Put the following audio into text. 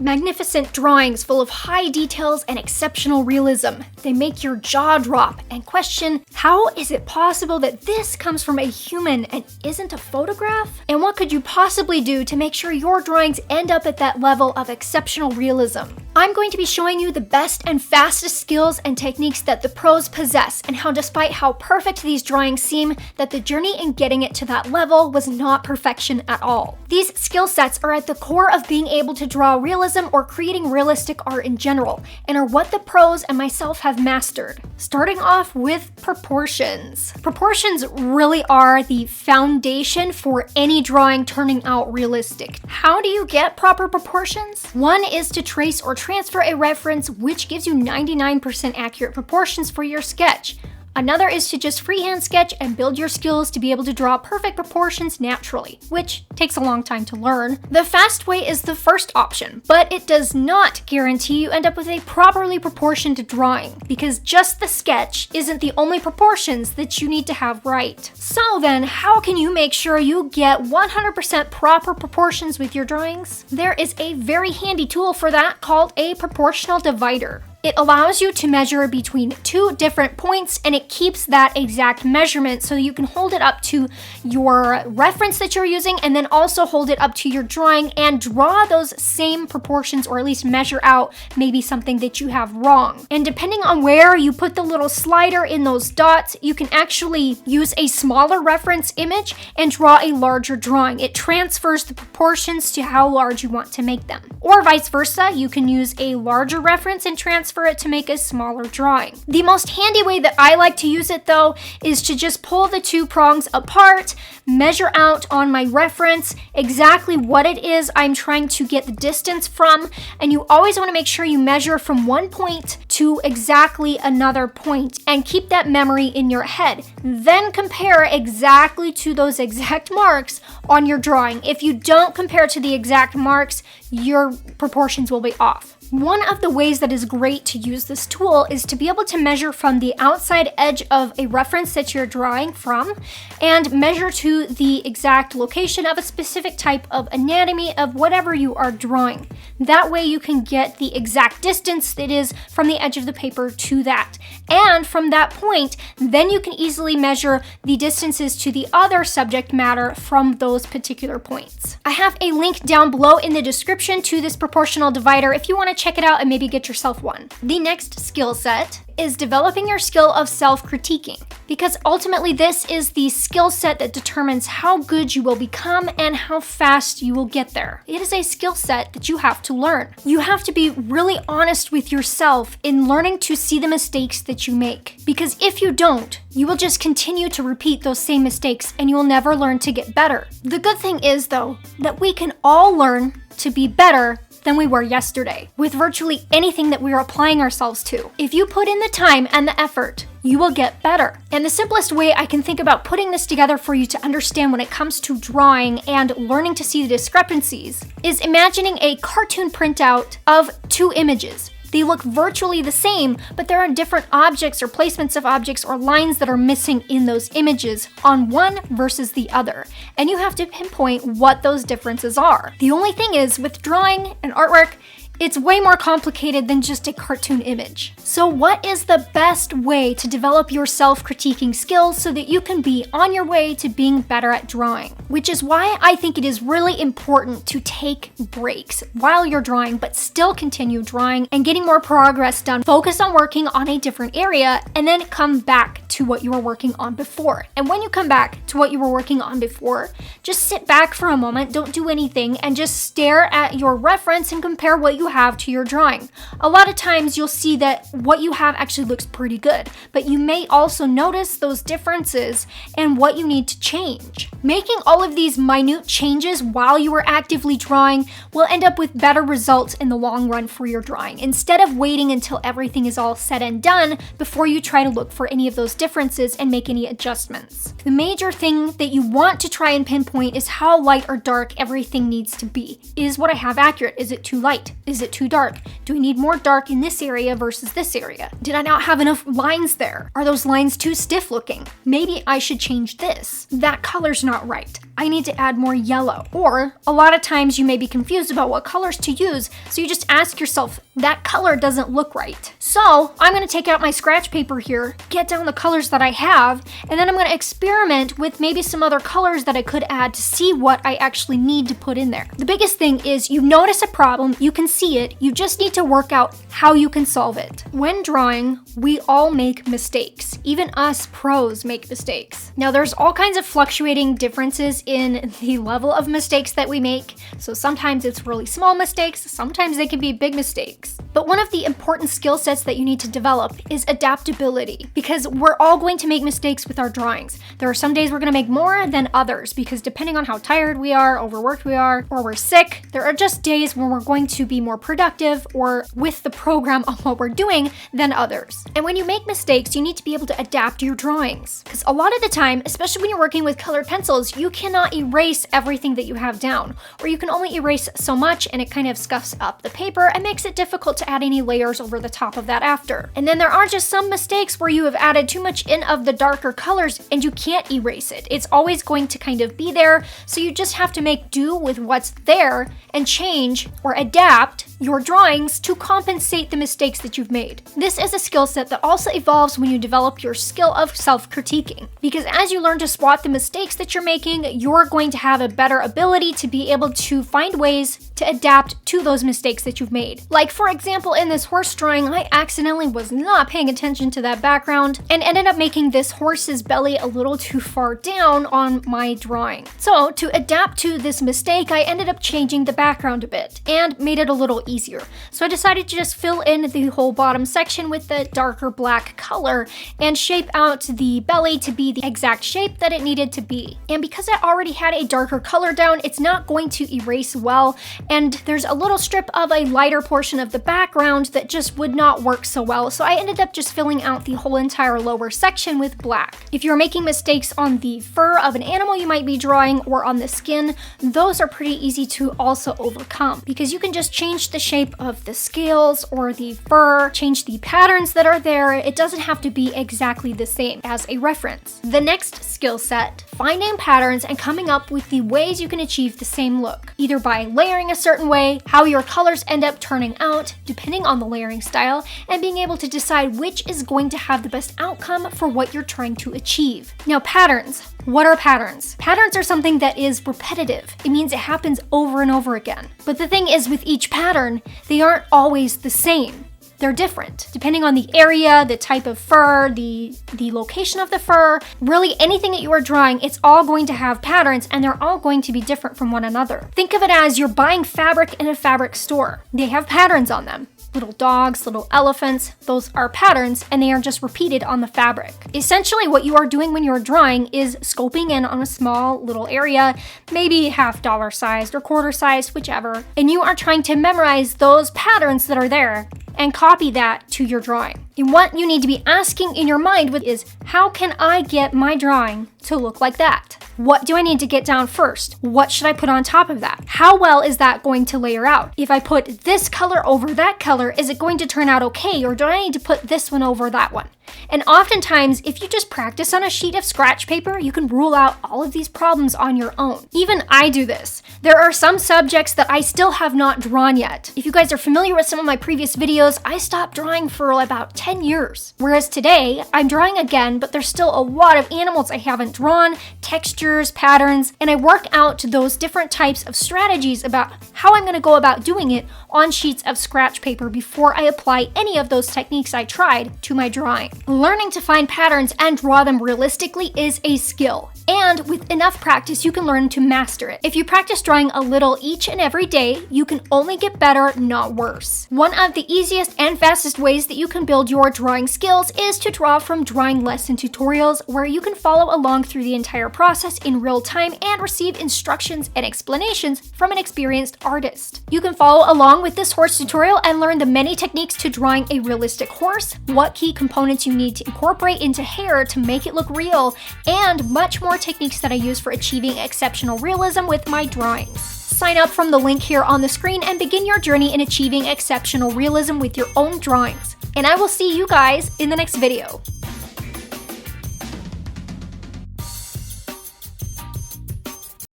Magnificent drawings full of high details and exceptional realism. They make your jaw drop and question, how is it possible that this comes from a human and isn't a photograph? And what could you possibly do to make sure your drawings end up at that level of exceptional realism? I'm going to be showing you the best and fastest skills and techniques that the pros possess, and how despite how perfect these drawings seem, that the journey in getting it to that level was not perfection at all. These skill sets are at the core of being able to draw realism or creating realistic art in general, and are what the pros and myself have mastered. Starting off with proportions. Proportions really are the foundation for any drawing turning out realistic. How do you get proper proportions? One is to trace or transfer a reference, which gives you 99% accurate proportions for your sketch. Another is to just freehand sketch and build your skills to be able to draw perfect proportions naturally, which takes a long time to learn. The fast way is the first option, but it does not guarantee you end up with a properly proportioned drawing, because just the sketch isn't the only proportions that you need to have right. So then, how can you make sure you get 100% proper proportions with your drawings? There is a very handy tool for that called a proportional divider. It allows you to measure between two different points, and it keeps that exact measurement so you can hold it up to your reference that you're using, and then also hold it up to your drawing and draw those same proportions, or at least measure out maybe something that you have wrong. And depending on where you put the little slider in those dots, you can actually use a smaller reference image and draw a larger drawing. It transfers the proportions to how large you want to make them. Or vice versa, you can use a larger reference and transfer it to make a smaller drawing. The most handy way that I like to use it though is to just pull the two prongs apart, measure out on my reference exactly what it is I'm trying to get the distance from, and you always want to make sure you measure from one point to exactly another point and keep that memory in your head. Then compare exactly to those exact marks on your drawing. If you don't compare to the exact marks, your proportions will be off. One of the ways that is great to use this tool is to be able to measure from the outside edge of a reference that you're drawing from and measure to the exact location of a specific type of anatomy of whatever you are drawing. That way you can get the exact distance that is from the edge of the paper to that. And from that point, then you can easily measure the distances to the other subject matter from those particular points. I have a link down below in the description to this proportional divider if you want to check it out and maybe get yourself one. The next skill set is developing your skill of self-critiquing, because ultimately this is the skill set that determines how good you will become and how fast you will get there. It is a skill set that you have to learn. You have to be really honest with yourself in learning to see the mistakes that you make, because if you don't, you will just continue to repeat those same mistakes and you will never learn to get better. The good thing is though, that we can all learn to be better than we were yesterday with virtually anything that we are applying ourselves to. If you put in the time and the effort, you will get better. And the simplest way I can think about putting this together for you to understand when it comes to drawing and learning to see the discrepancies is imagining a cartoon printout of two images. They look virtually the same, but there are different objects or placements of objects or lines that are missing in those images on one versus the other. And you have to pinpoint what those differences are. The only thing is, with drawing and artwork, it's way more complicated than just a cartoon image. So what is the best way to develop your self-critiquing skills so that you can be on your way to being better at drawing? Which is why I think it is really important to take breaks while you're drawing, but still continue drawing and getting more progress done. Focus on working on a different area and then come back to what you were working on before. And when you come back to what you were working on before, just sit back for a moment, don't do anything, and just stare at your reference and compare what you have to your drawing. A lot of times you'll see that what you have actually looks pretty good, but you may also notice those differences and what you need to change. Making all of these minute changes while you are actively drawing will end up with better results in the long run for your drawing, instead of waiting until everything is all said and done before you try to look for any of those differences and make any adjustments. The major thing that you want to try and pinpoint is how light or dark everything needs to be. Is what I have accurate? Is it too light? Is it too dark? Do I need more dark in this area versus this area? Did I not have enough lines there? Are those lines too stiff looking? Maybe I should change this. That color's not right. I need to add more yellow. Or a lot of times you may be confused about what colors to use, so you just ask yourself, that color doesn't look right. So I'm gonna take out my scratch paper here, get down the colors that I have, and then I'm gonna experiment with maybe some other colors that I could add to see what I actually need to put in there. The biggest thing is you notice a problem, you can see it, you just need to work out how you can solve it. When drawing, we all make mistakes. Even us pros make mistakes. Now there's all kinds of fluctuating differences in the level of mistakes that we make. So sometimes it's really small mistakes, sometimes they can be big mistakes. But one of the important skill sets that you need to develop is adaptability, because we're all going to make mistakes with our drawings. There are some days we're gonna make more than others, because depending on how tired we are, overworked we are, or we're sick, there are just days when we're going to be more productive or with the program on what we're doing than others. And when you make mistakes, you need to be able to adapt your drawings. Because a lot of the time, especially when you're working with colored pencils, you cannot erase everything that you have down, or you can only erase so much and it kind of scuffs up the paper and makes it difficult to add any layers over the top of that after. And then there are just some mistakes where you have added too much in of the darker colors and you can't erase it. It's always going to kind of be there, so you just have to make do with what's there and change or adapt your drawings to compensate the mistakes that you've made. This is a skill set that also evolves when you develop your skill of self-critiquing, because as you learn to spot the mistakes that you're making, you're going to have a better ability to be able to find ways to adapt to those mistakes that you've made. Like for example, in this horse drawing, I accidentally was not paying attention to that background and ended up making this horse's belly a little too far down on my drawing. So to adapt to this mistake, I ended up changing the background a bit and made it a little easier. So I decided to just fill in the whole bottom section with the darker black color and shape out the belly to be the exact shape that it needed to be. And because I already had a darker color down, it's not going to erase well, and there's a little strip of a lighter portion of the background that just would not work so well, so I ended up just filling out the whole entire lower section with black. If you're making mistakes on the fur of an animal you might be drawing or on the skin, those are pretty easy to also overcome, because you can just change the shape of the scales or the fur, change the patterns that are there. It doesn't have to be exactly the same as a reference. The next skill set, finding patterns and coming up with the ways you can achieve the same look, either by layering a certain way, how your colors end up turning out, depending on the layering style, and being able to decide which is going to have the best outcome for what you're trying to achieve. Now, patterns. What are patterns? Patterns are something that is repetitive. It means it happens over and over again. But the thing is, with each pattern, they aren't always the same. They're different, depending on the area, the type of fur, the location of the fur, really anything that you are drawing, it's all going to have patterns and they're all going to be different from one another. Think of it as you're buying fabric in a fabric store. They have patterns on them. Little dogs, little elephants, those are patterns and they are just repeated on the fabric. Essentially what you are doing when you're drawing is scoping in on a small little area, maybe $50 sized or quarter sized, whichever, and you are trying to memorize those patterns that are there and copy that to your drawing. And what you need to be asking in your mind is, how can I get my drawing to look like that? What do I need to get down first? What should I put on top of that? How well is that going to layer out? If I put this color over that color, is it going to turn out okay? Or do I need to put this one over that one? And oftentimes, if you just practice on a sheet of scratch paper, you can rule out all of these problems on your own. Even I do this. There are some subjects that I still have not drawn yet. If you guys are familiar with some of my previous videos, I stopped drawing for about 10 years. Whereas today, I'm drawing again, but there's still a lot of animals I haven't drawn, textures, patterns, and I work out those different types of strategies about how I'm gonna go about doing it on sheets of scratch paper before I apply any of those techniques I tried to my drawing. Learning to find patterns and draw them realistically is a skill, and with enough practice, you can learn to master it. If you practice drawing a little each and every day, you can only get better, not worse. One of the easiest and fastest ways that you can build your drawing skills is to draw from drawing lesson tutorials, where you can follow along through the entire process in real time and receive instructions and explanations from an experienced artist. You can follow along with this horse tutorial and learn the many techniques to drawing a realistic horse, what key components you need to incorporate into hair to make it look real, and much more techniques that I use for achieving exceptional realism with my drawings. Sign up from the link here on the screen and begin your journey in achieving exceptional realism with your own drawings. And I will see you guys in the next video.